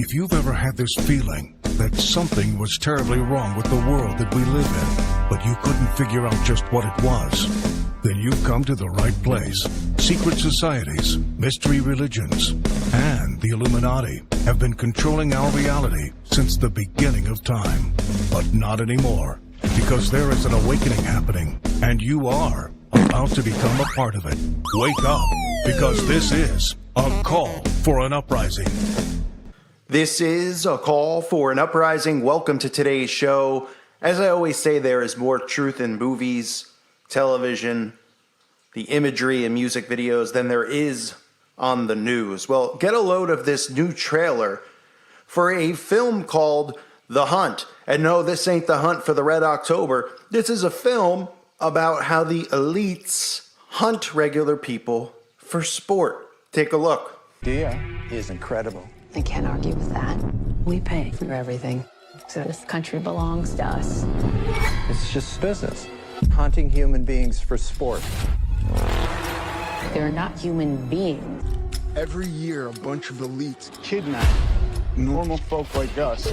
If you've ever had this feeling that something was terribly wrong with the world that we live in, but you couldn't figure out just what it was, then you've come to the right place. Secret societies, mystery religions, and the Illuminati have been controlling our reality since the beginning of time. But not anymore, because there is an awakening happening, and you are about to become a part of it. Wake up, because this is a call for an uprising. This is a call for an uprising. Welcome to today's show. As I always say, there is more truth in movies, television, the imagery and music videos than there is on the news. Well, get a load of this new trailer for a film called The Hunt. And no, this ain't The Hunt for the Red October. This is a film about how the elites hunt regular people for sport. Take a look. Idea is incredible. I can't argue with that. We pay for everything. So this country belongs to us. It's just business. Hunting human beings for sport. They're not human beings. Every year, a bunch of elites kidnap normal folk like us.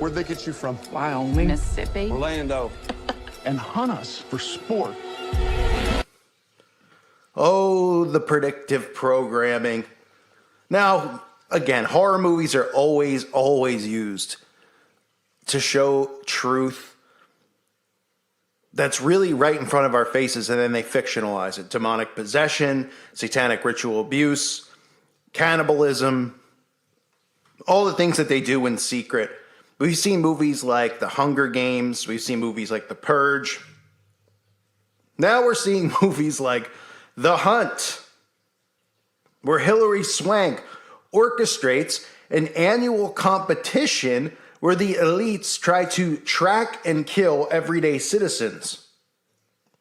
Where'd they get you from? Wyoming, Mississippi. Orlando. and hunt us for sport. Oh, the predictive programming. Now, again, horror movies are always used to show truth that's really right in front of our faces, and then they fictionalize it. Demonic possession, satanic ritual abuse, cannibalism, all the things that they do in secret. We've seen movies like The Hunger Games. We've seen movies like The Purge. Now we're seeing movies like The Hunt, where Hilary Swank orchestrates an annual competition where the elites try to track and kill everyday citizens.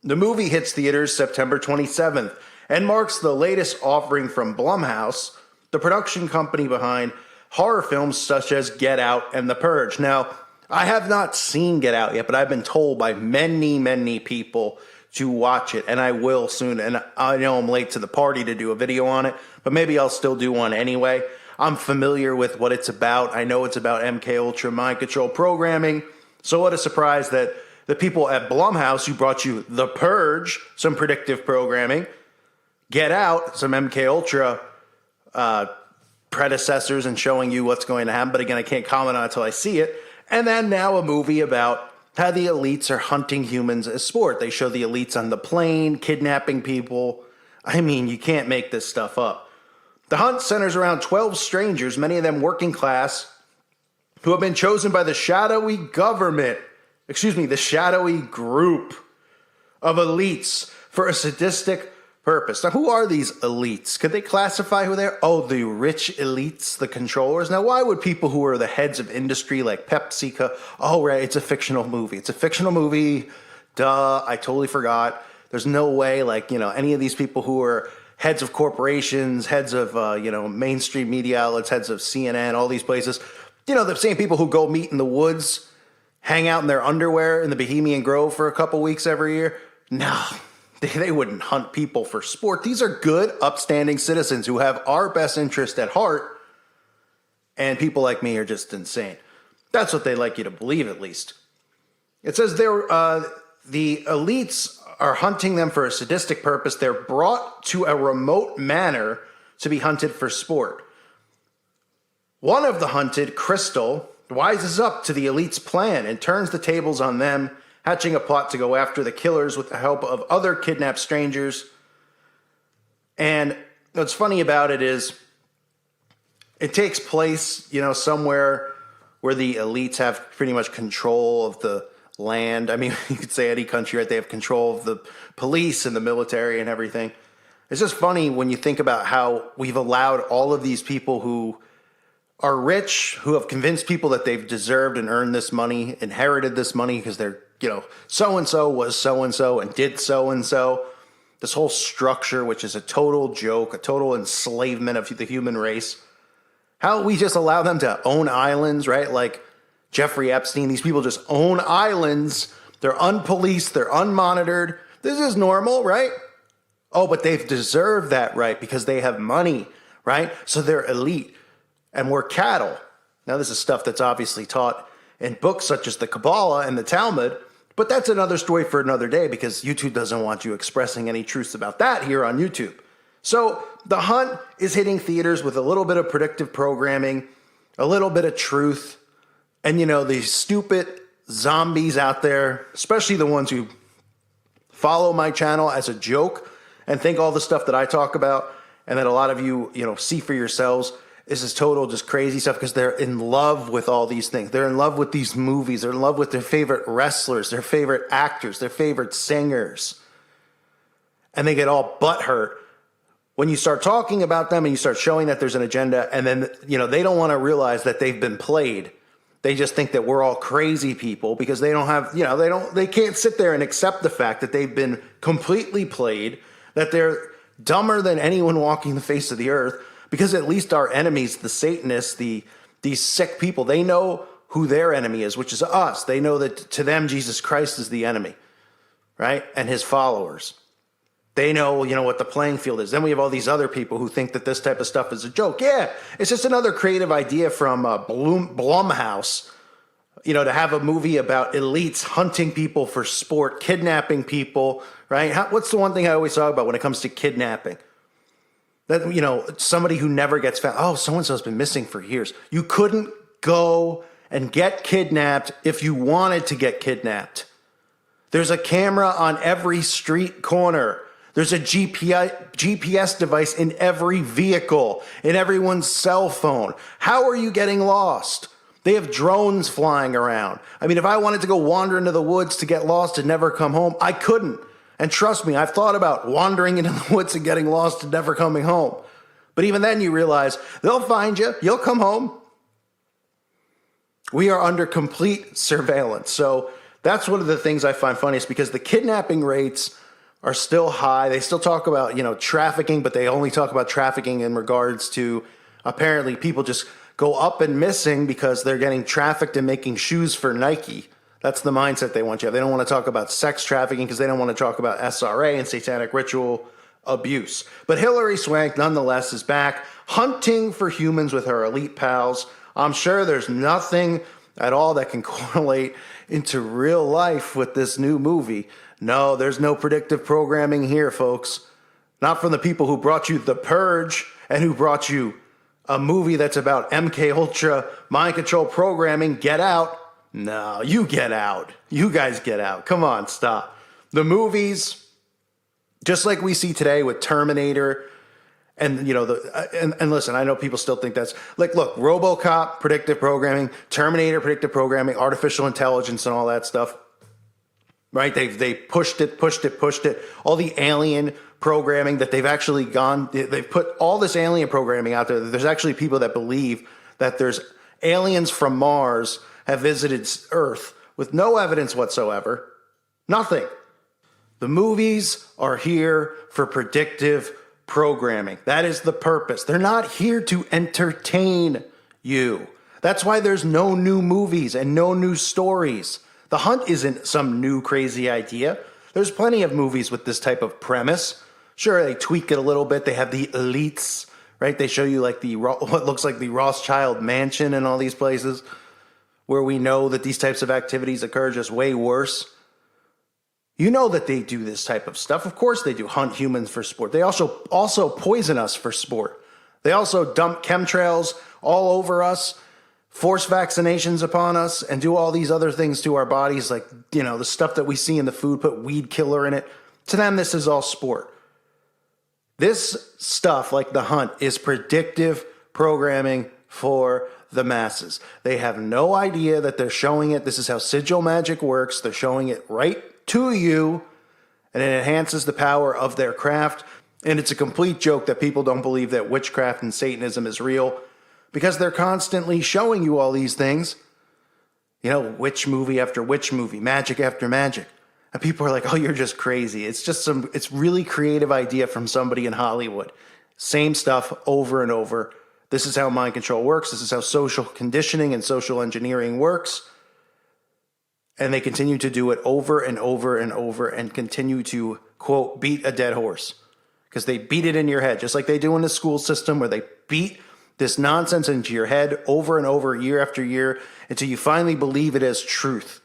The movie hits theaters September 27th and marks the latest offering from Blumhouse, the production company behind horror films such as Get Out and The Purge. Now, I have not seen Get Out yet, but I've been told by many people to watch it, and I will soon. And I know I'm late to the party to do a video on it, but maybe I'll still do one anyway. I'm familiar with what it's about. I know it's about MK Ultra mind control programming. So what a surprise that the people at Blumhouse who brought you The Purge, some predictive programming, Get Out, some MK Ultra predecessors and showing you what's going to happen. But again, I can't comment on it until I see it. And then now a movie about how the elites are hunting humans as sport. They show the elites on the plane, kidnapping people. I mean, you can't make this stuff up. The Hunt centers around 12 strangers, many of them working class, who have been chosen by the shadowy government, the shadowy group of elites for a sadistic purpose. Now, who are these elites? Could they classify who they are? Oh, the rich elites, the controllers. Now, why would people who are the heads of industry like Pepsi, oh, right, it's a fictional movie. It's a fictional movie. Duh, I totally forgot. There's no way, any of these people who are heads of corporations, heads of, mainstream media outlets, heads of CNN, all these places, the same people who go meet in the woods, hang out in their underwear in the Bohemian Grove for a couple weeks every year. No, they wouldn't hunt people for sport. These are good, upstanding citizens who have our best interest at heart, and people like me are just insane. That's what they like you to believe, at least. It says the elites are hunting them for a sadistic purpose. They're brought to a remote manor to be hunted for sport. One of the hunted, Crystal, wises up to the elite's plan and turns the tables on them, hatching a plot to go after the killers with the help of other kidnapped strangers. And what's funny about it is it takes place, somewhere where the elites have pretty much control of the land. I mean, you could say any country, right? They have control of the police and the military and everything. It's just funny when you think about how we've allowed all of these people who are rich, who have convinced people that they've deserved and earned this money, inherited this money because they're, so-and-so was so-and-so and did so-and-so. This whole structure, which is a total joke, a total enslavement of the human race. How we just allow them to own islands, right? Like Jeffrey Epstein, these people just own islands. They're unpoliced. They're unmonitored. This is normal, right? Oh, but they've deserved that right because they have money, right? So they're elite and we're cattle. Now, this is stuff that's obviously taught in books such as the Kabbalah and the Talmud, but that's another story for another day because YouTube doesn't want you expressing any truths about that here on YouTube. So The Hunt is hitting theaters with a little bit of predictive programming, a little bit of truth, and these stupid zombies out there, especially the ones who follow my channel as a joke and think all the stuff that I talk about and that a lot of you, see for yourselves is total just crazy stuff because they're in love with all these things. They're in love with these movies. They're in love with their favorite wrestlers, their favorite actors, their favorite singers. And they get all butthurt when you start talking about them and you start showing that there's an agenda, and then, they don't want to realize that they've been played. They just think that we're all crazy people because they don't have, they can't sit there and accept the fact that they've been completely played, that they're dumber than anyone walking the face of the earth, because at least our enemies, the Satanists, these sick people, they know who their enemy is, which is us. They know that to them, Jesus Christ is the enemy, right? And his followers. They know, what the playing field is. Then we have all these other people who think that this type of stuff is a joke. Yeah, it's just another creative idea from Blumhouse, to have a movie about elites hunting people for sport, kidnapping people, right? What's the one thing I always talk about when it comes to kidnapping? That, somebody who never gets found. Oh, so-and-so's been missing for years. You couldn't go and get kidnapped if you wanted to get kidnapped. There's a camera on every street corner. There's a GPS device in every vehicle, in everyone's cell phone. How are you getting lost? They have drones flying around. I mean, if I wanted to go wander into the woods to get lost and never come home, I couldn't. And trust me, I've thought about wandering into the woods and getting lost and never coming home. But even then you realize they'll find you. You'll come home. We are under complete surveillance. So that's one of the things I find funniest, because the kidnapping rates are still high. They still talk about, trafficking, but they only talk about trafficking in regards to apparently people just go up and missing because they're getting trafficked and making shoes for Nike. That's the mindset they want you to have. They don't want to talk about sex trafficking because they don't want to talk about SRA and satanic ritual abuse. But Hilary Swank, nonetheless, is back hunting for humans with her elite pals. I'm sure there's nothing at all that can correlate into real life with this new movie. No, there's no predictive programming here, folks. Not from the people who brought you The Purge and who brought you a movie that's about MK Ultra mind control programming. Get Out. No, you get out. You guys get out. Come on, stop. The movies, just like we see today with Terminator, and and listen, I know people still think that's like, look, RoboCop, predictive programming, Terminator, predictive programming, artificial intelligence, and all that stuff. Right? They pushed it. All the alien programming that they've put all this alien programming out there. There's actually people that believe that there's aliens from Mars have visited Earth with no evidence whatsoever. Nothing. The movies are here for predictive programming. That is the purpose. They're not here to entertain you. That's why there's no new movies and no new stories. The Hunt isn't some new crazy idea. There's plenty of movies with this type of premise. Sure, they tweak it a little bit. They have the elites, right? They show you like what looks like the Rothschild mansion and all these places where we know that these types of activities occur, just way worse. You know that they do this type of stuff. Of course they do, hunt humans for sport. They also poison us for sport. They also dump chemtrails all over us, force vaccinations upon us, and do all these other things to our bodies, like, the stuff that we see in the food, put weed killer in it. To them, this is all sport. This stuff, like The Hunt, is predictive programming for the masses. They have no idea that they're showing it. This is how sigil magic works. They're showing it right to you, and it enhances the power of their craft. And it's a complete joke that people don't believe that witchcraft and Satanism is real, because they're constantly showing you all these things. Witch movie after witch movie, magic after magic. And people are like, oh, you're just crazy. It's just it's really creative idea from somebody in Hollywood. Same stuff over and over. This is how mind control works. This is how social conditioning and social engineering works. And they continue to do it over and over and over and continue to, quote, beat a dead horse. Because they beat it in your head, just like they do in the school system, where they beat this nonsense into your head over and over, year after year, until you finally believe it as truth.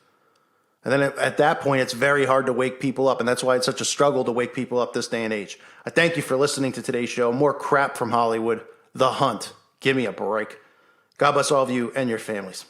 And then at that point, it's very hard to wake people up. And that's why it's such a struggle to wake people up this day and age. I thank you for listening to today's show. More crap from Hollywood. The Hunt. Give me a break. God bless all of you and your families.